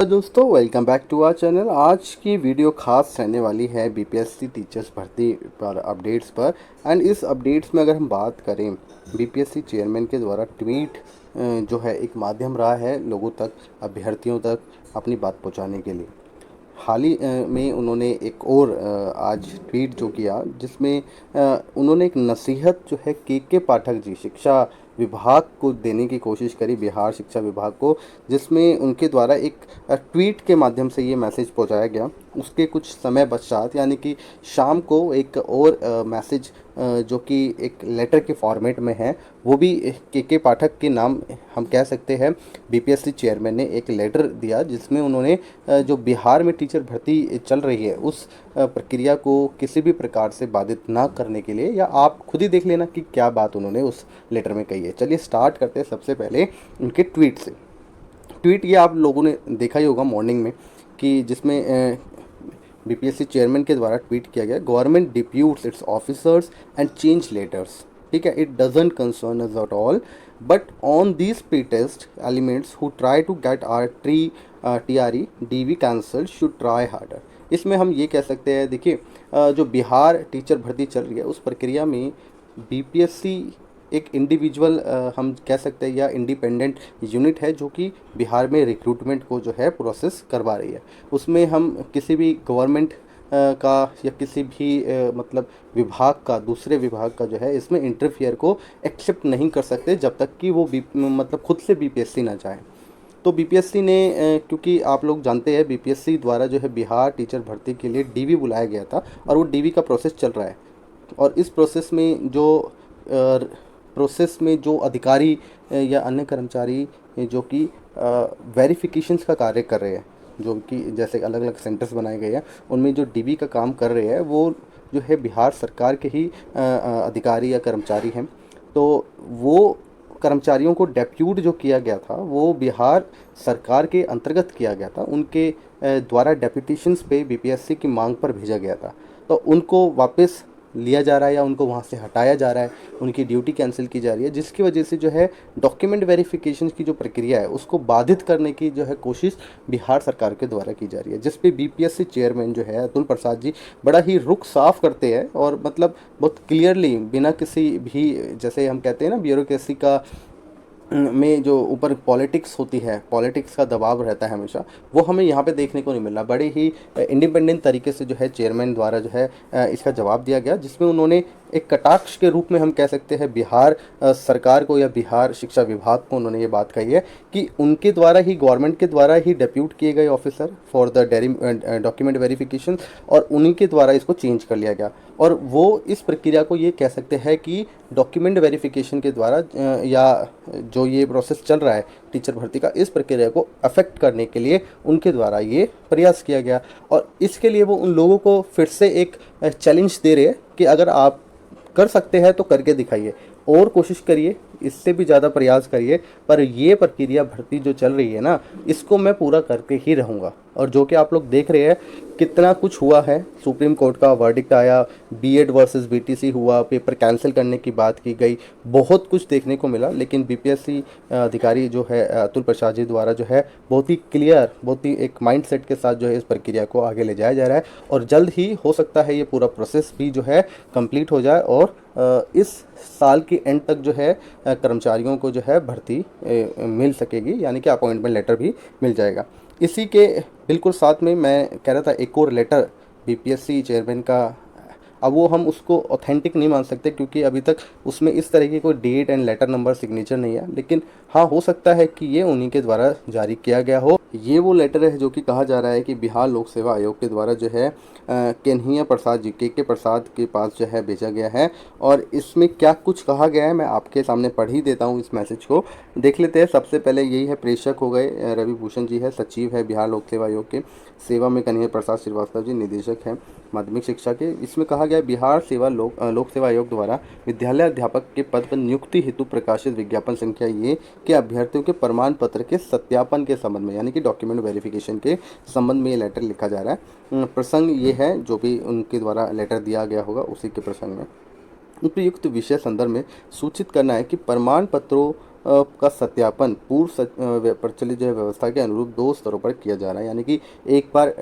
तो दोस्तों welcome back to our channel. आज की वीडियो खास रहने वाली है बीपीएससी टीचर्स भर्ती पर अपडेट्स पर। एंड इस अपडेट्स में अगर हम बात करें, बीपीएससी चेयरमैन के द्वारा ट्वीट जो है एक माध्यम रहा है लोगों तक, अभ्यर्थियों तक अपनी बात पहुंचाने के लिए। हाल ही में उन्होंने एक और आज ट्वीट जो किया, जिसमें उन्होंने एक नसीहत जो है के पाठक जी, शिक्षा विभाग को देने की कोशिश करी, बिहार शिक्षा विभाग को, जिसमें उनके द्वारा एक ट्वीट के माध्यम से ये मैसेज पहुंचाया गया। उसके कुछ समय पश्चात यानी कि शाम को एक और मैसेज जो कि एक लेटर के फॉर्मेट में है, वो भी के पाठक के नाम हम कह सकते हैं। बीपीएससी चेयरमैन ने एक लेटर दिया जिसमें उन्होंने जो बिहार में टीचर भर्ती चल रही है उस प्रक्रिया को किसी भी प्रकार से बाधित ना करने के लिए, या आप खुद ही देख लेना कि क्या बात उन्होंने उस लेटर में कही है। चलिए स्टार्ट करते हैं सबसे पहले उनके ट्वीट से। ट्वीट ये आप लोगों ने देखा ही होगा मॉर्निंग में, कि जिसमें बीपीएससी चेयरमैन के द्वारा ट्वीट किया गया, government deputes its officers and change letters. ठीक है, it doesn't concern us at all, but on this pretest elements who try to get आर टीआरई डीवी कैंसल्ड शुड ट्राई हार्डर। इसमें हम ये कह सकते हैं, देखिए जो बिहार टीचर भर्ती चल रही है उस प्रक्रिया में बीपीएससी एक इंडिविजुअल हम कह सकते हैं या इंडिपेंडेंट यूनिट है जो कि बिहार में रिक्रूटमेंट को जो है प्रोसेस करवा रही है। उसमें हम किसी भी गवर्नमेंट का या किसी भी मतलब विभाग का, दूसरे विभाग का जो है इसमें इंटरफियर को एक्सेप्ट नहीं कर सकते जब तक कि वो मतलब खुद से बीपीएससी ना चाहे। तो बीपीएससी ने क्योंकि आप लोग जानते हैं बीपीएससी द्वारा जो है बिहार टीचर भर्ती के लिए डीवी बुलाया गया था और वो डीवी का प्रोसेस चल रहा है। और इस प्रोसेस में जो अधिकारी या अन्य कर्मचारी जो कि वेरिफिकेशंस का कार्य कर रहे हैं, जो कि जैसे अलग अलग सेंटर्स बनाए गए हैं, उनमें जो डीबी का काम कर रहे हैं वो जो है बिहार सरकार के ही अधिकारी या कर्मचारी हैं। तो वो कर्मचारियों को डेप्यूट जो किया गया था वो बिहार सरकार के अंतर्गत किया गया था। उनके द्वारा डेप्यूटेशंस पे बीपीएससी की मांग पर भेजा गया था। तो उनको वापस लिया जा रहा है या उनको वहाँ से हटाया जा रहा है, उनकी ड्यूटी कैंसिल की जा रही है, जिसकी वजह से जो है डॉक्यूमेंट वेरिफिकेशन की जो प्रक्रिया है उसको बाधित करने की जो है कोशिश बिहार सरकार के द्वारा की जा रही है, जिस पे बीपीएससी चेयरमैन जो है अतुल प्रसाद जी बड़ा ही रुख साफ करते हैं और मतलब बहुत क्लियरली, बिना किसी भी, जैसे हम कहते हैं ना ब्यूरोक्रेसी का में जो ऊपर पॉलिटिक्स होती है, पॉलिटिक्स का दबाव रहता है हमेशा, वो हमें यहाँ पे देखने को नहीं मिल रहा। बड़े ही इंडिपेंडेंट तरीके से जो है चेयरमैन द्वारा जो है इसका जवाब दिया गया, जिसमें उन्होंने एक कटाक्ष के रूप में हम कह सकते हैं बिहार सरकार को या बिहार शिक्षा विभाग को उन्होंने ये बात कही है कि उनके द्वारा ही, गवर्नमेंट के द्वारा ही डेप्यूट किए गए officer for the document verification, और उन्हीं के द्वारा इसको चेंज कर लिया गया। और वो इस प्रक्रिया को ये कह सकते हैं कि डॉक्यूमेंट वेरिफिकेशन के द्वारा या जो ये प्रोसेस चल रहा है टीचर भर्ती का, इस प्रक्रिया को अफेक्ट करने के लिए उनके द्वारा ये प्रयास किया गया। और इसके लिए वो उन लोगों को फिर से एक चैलेंज दे रहे हैं कि अगर आप कर सकते हैं तो करके दिखाइए, और कोशिश करिए, इससे भी ज़्यादा प्रयास करिए, पर ये प्रक्रिया भर्ती जो चल रही है ना, इसको मैं पूरा करके ही रहूँगा। और जो कि आप लोग देख रहे हैं कितना कुछ हुआ है, सुप्रीम कोर्ट का वर्डिक्ट आया, बीएड वर्सेस बीटीसी हुआ, पेपर कैंसिल करने की बात की गई, बहुत कुछ देखने को मिला। लेकिन बीपीएससी अधिकारी जो है अतुल प्रसाद जी द्वारा जो है बहुत ही क्लियर, बहुत ही एक माइंडसेट के साथ जो है इस प्रक्रिया को आगे ले जाया जा रहा है। और जल्द ही हो सकता है ये पूरा प्रोसेस भी जो है कंप्लीट हो जाए और इस साल के एंड तक जो है कर्मचारियों को जो है भर्ती मिल सकेगी, यानी कि अपॉइंटमेंट लेटर भी मिल जाएगा। इसी के बिल्कुल साथ में मैं कह रहा था एक और लेटर बीपीएससी चेयरमैन का, अब वो हम उसको ऑथेंटिक नहीं मान सकते क्योंकि अभी तक उसमें इस तरह की कोई date and letter number signature नहीं है, लेकिन हाँ हो सकता है कि ये उन्हीं के द्वारा जारी किया गया हो। ये वो लेटर है जो कि कहा जा रहा है कि बिहार लोक सेवा आयोग के द्वारा जो है कन्हैया प्रसाद जी, के प्रसाद के पास जो है भेजा गया है। और इसमें क्या कुछ कहा गया है मैं आपके सामने पढ़ ही देता हूँ, इस मैसेज को देख लेते हैं। सबसे पहले यही है, प्रेषक हो गए रवि भूषण जी है, सचिव है बिहार लोक सेवा आयोग के, सेवा में कन्हैया प्रसाद श्रीवास्तव जी निदेशक हैं माध्यमिक शिक्षा के। इसमें कहा गया बिहार सेवा लोक सेवा आयोग द्वारा विद्यालय अध्यापक के पद पर नियुक्ति हेतु प्रकाशित विज्ञापन संख्या ये के अभ्यर्थियों के प्रमाण पत्र के सत्यापन के संबंध में, यानी कि डॉक्यूमेंट वेरिफिकेशन के संबंध में ये लेटर लिखा जा रहा है। प्रसंग ये है जो भी उनके द्वारा लेटर दिया गया होगा उसी के प्रसंग में उपयुक्त विषय संदर्भ में सूचित करना है कि प्रमाण पत्रों का सत्यापन प्रचलित जो है व्यवस्था के अनुरूप 2 स्तरों पर किया जा रहा है। यानी कि एक बार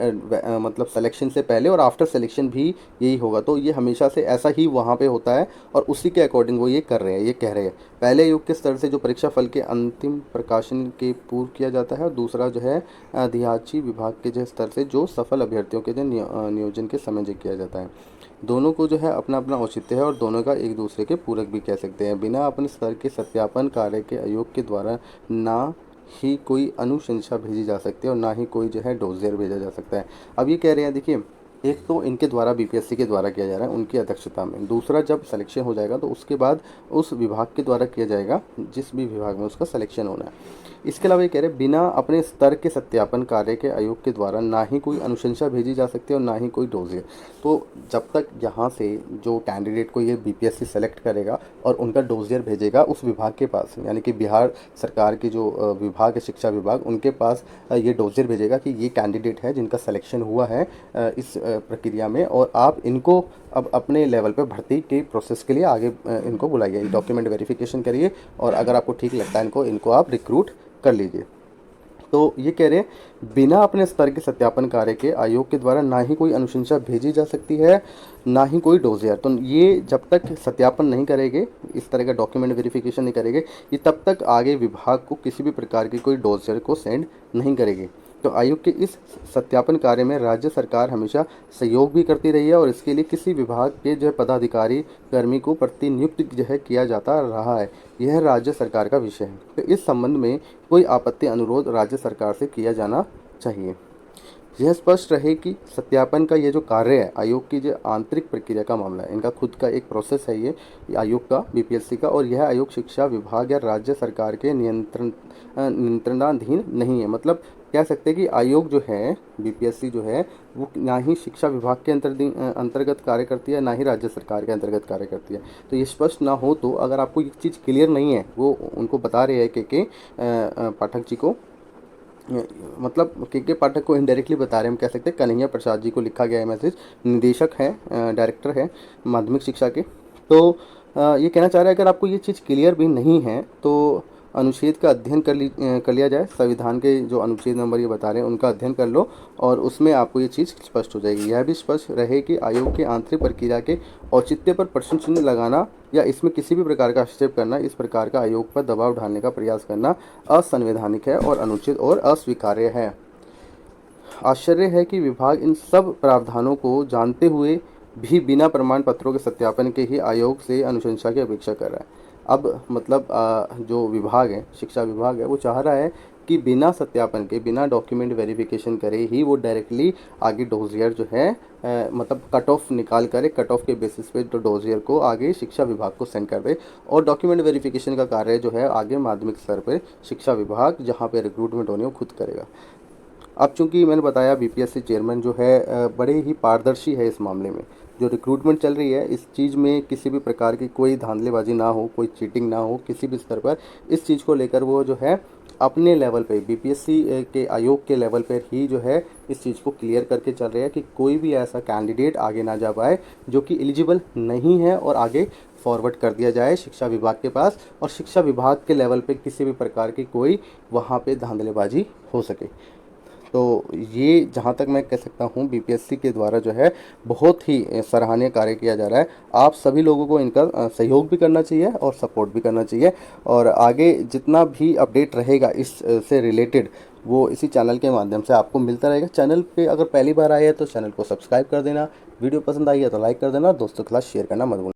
मतलब सिलेक्शन से पहले और आफ्टर सिलेक्शन भी यही होगा। तो ये हमेशा से ऐसा ही वहाँ पे होता है और उसी के अकॉर्डिंग वो ये कर रहे हैं, ये कह रहे हैं। पहले युग के स्तर से जो परीक्षा फल के अंतिम प्रकाशन के पूर्व किया जाता है, और दूसरा जो है अधियाची विभाग के जो स्तर से जो सफल अभ्यर्थियों के जो नियोजन के समय जो किया जाता है। दोनों को जो है अपना अपना औचित्य है और दोनों का एक दूसरे के पूरक भी कह सकते हैं। बिना अपने स्तर के सत्यापन कार्य के आयोग के द्वारा ना ही कोई अनुशंसा भेजी जा सकती है और ना ही कोई जो है डोजियर भेजा जा सकता है। अब ये कह रहे हैं, देखिए, एक तो इनके द्वारा बीपीएससी के द्वारा किया जा रहा है उनकी अध्यक्षता में, दूसरा जब सिलेक्शन हो जाएगा तो उसके बाद उस विभाग के द्वारा किया जाएगा जिस भी विभाग में उसका सिलेक्शन होना है। इसके अलावा ये कह रहे हैं, बिना अपने स्तर के सत्यापन कार्य के आयोग के द्वारा ना ही कोई अनुशंसा भेजी जा सकती है और ना ही कोई डोजियर। तो जब तक यहाँ से जो कैंडिडेट को ये बीपीएससी सेलेक्ट करेगा और उनका डोजियर भेजेगा उस विभाग के पास, यानी कि बिहार सरकार की जो विभाग है, शिक्षा विभाग, उनके पास ये डोजियर भेजेगा कि ये कैंडिडेट है जिनका सिलेक्शन हुआ है इस प्रक्रिया में, और आप इनको अब अपने लेवल पे भर्ती के प्रोसेस के लिए आगे इनको बुलाइए, डॉक्यूमेंट वेरिफिकेशन करिए और अगर आपको ठीक लगता है इनको आप रिक्रूट कर लीजिए। तो ये कह रहे हैं, बिना अपने स्तर के सत्यापन कार्य के आयोग के द्वारा ना ही कोई अनुशंसा भेजी जा सकती है, ना ही कोई डोजियर। तो ये जब तक सत्यापन नहीं करेंगे, इस तरह का डॉक्यूमेंट वेरिफिकेशन नहीं करेंगे, ये तब तक आगे विभाग को किसी भी प्रकार की कोई डोजियर को सेंड नहीं करेगी। तो आयोग के इस सत्यापन कार्य में राज्य सरकार हमेशा सहयोग भी करती रही है और इसके लिए किसी विभाग के जो पदाधिकारी कर्मी को प्रतिनियुक्त जो है किया जाता रहा है। यह राज्य सरकार का विषय है। तो इस संबंध में कोई आपत्ति अनुरोध राज्य सरकार से किया जाना चाहिए। यह स्पष्ट रहे कि सत्यापन का ये जो कार्य है, आयोग की जो आंतरिक प्रक्रिया का मामला है, इनका खुद का एक प्रोसेस है ये आयोग का, बीपीएससी का, और यह आयोग शिक्षा विभाग या राज्य सरकार के नियंत्रणाधीन नहीं है। मतलब कह सकते हैं कि आयोग जो है, बीपीएससी जो है, वो ना ही शिक्षा विभाग के अंतर्गत कार्य करती है, ना ही राज्य सरकार के अंतर्गत कार्य करती है। तो ये स्पष्ट ना हो, तो अगर आपको ये चीज़ क्लियर नहीं है, वो उनको बता रहे हैं के पाठक जी को, मतलब के पाठक को इनडायरेक्टली बता रहे हैं, हम कह सकते हैं कन्हैया प्रसाद जी को लिखा गया है मैसेज, निदेशक हैं, डायरेक्टर है माध्यमिक शिक्षा के। तो ये कहना चाह रहा है, अगर आपको ये चीज़ क्लियर भी नहीं है तो अनुच्छेद का अध्ययन कर लिया जाए। संविधान के जो अनुच्छेद नंबर ये बता रहे हैं उनका अध्ययन कर लो और उसमें आपको ये चीज़ स्पष्ट हो जाएगी। यह भी स्पष्ट रहे कि आयोग की आंतरिक प्रक्रिया के औचित्य पर प्रश्न चिन्ह लगाना या इसमें किसी भी प्रकार का हस्तक्षेप करना, इस प्रकार का आयोग पर दबाव डालने का प्रयास करना असंवैधानिक है और अनुचित और अस्वीकार्य है। आश्चर्य है कि विभाग इन सब प्रावधानों को जानते हुए भी बिना प्रमाण पत्रों के सत्यापन के ही आयोग से अनुशंसा की अपेक्षा कर रहा है। अब मतलब जो विभाग है, शिक्षा विभाग है, वो चाह रहा है कि बिना सत्यापन के, बिना डॉक्यूमेंट वेरिफिकेशन करे ही वो डायरेक्टली आगे डोजियर जो है मतलब कट ऑफ निकाल कर, कट ऑफ के बेसिस पे तो डोजियर को आगे शिक्षा विभाग को सेंड कर दे और डॉक्यूमेंट वेरिफिकेशन का कार्य जो है आगे माध्यमिक स्तर पर शिक्षा विभाग, जहाँ पे रिक्रूटमेंट होनी है, वो खुद करेगा। अब चूंकि मैंने बताया बीपीएससी चेयरमैन जो है बड़े ही पारदर्शी है इस मामले में, जो रिक्रूटमेंट चल रही है इस चीज़ में किसी भी प्रकार की कोई धांधलेबाजी ना हो, कोई चीटिंग ना हो किसी भी स्तर पर। इस चीज़ को लेकर वो जो है अपने लेवल पे, बीपीएससी के आयोग के लेवल पर ही जो है इस चीज़ को क्लियर करके चल रहे हैं कि कोई भी ऐसा कैंडिडेट आगे ना जा पाए जो कि एलिजिबल नहीं है और आगे फॉरवर्ड कर दिया जाए शिक्षा विभाग के पास, और शिक्षा विभाग के लेवल पे किसी भी प्रकार की कोई वहाँ पे धांधलेबाजी हो सके। तो ये जहाँ तक मैं कह सकता हूँ बीपीएससी के द्वारा जो है बहुत ही सराहनीय कार्य किया जा रहा है। आप सभी लोगों को इनका सहयोग भी करना चाहिए और सपोर्ट भी करना चाहिए, और आगे जितना भी अपडेट रहेगा इस से रिलेटेड वो इसी चैनल के माध्यम से आपको मिलता रहेगा। चैनल पे अगर पहली बार आए हैं तो चैनल को सब्सक्राइब कर देना, वीडियो पसंद आई है तो लाइक कर देना, दोस्तों के साथ शेयर करना मत भूलना।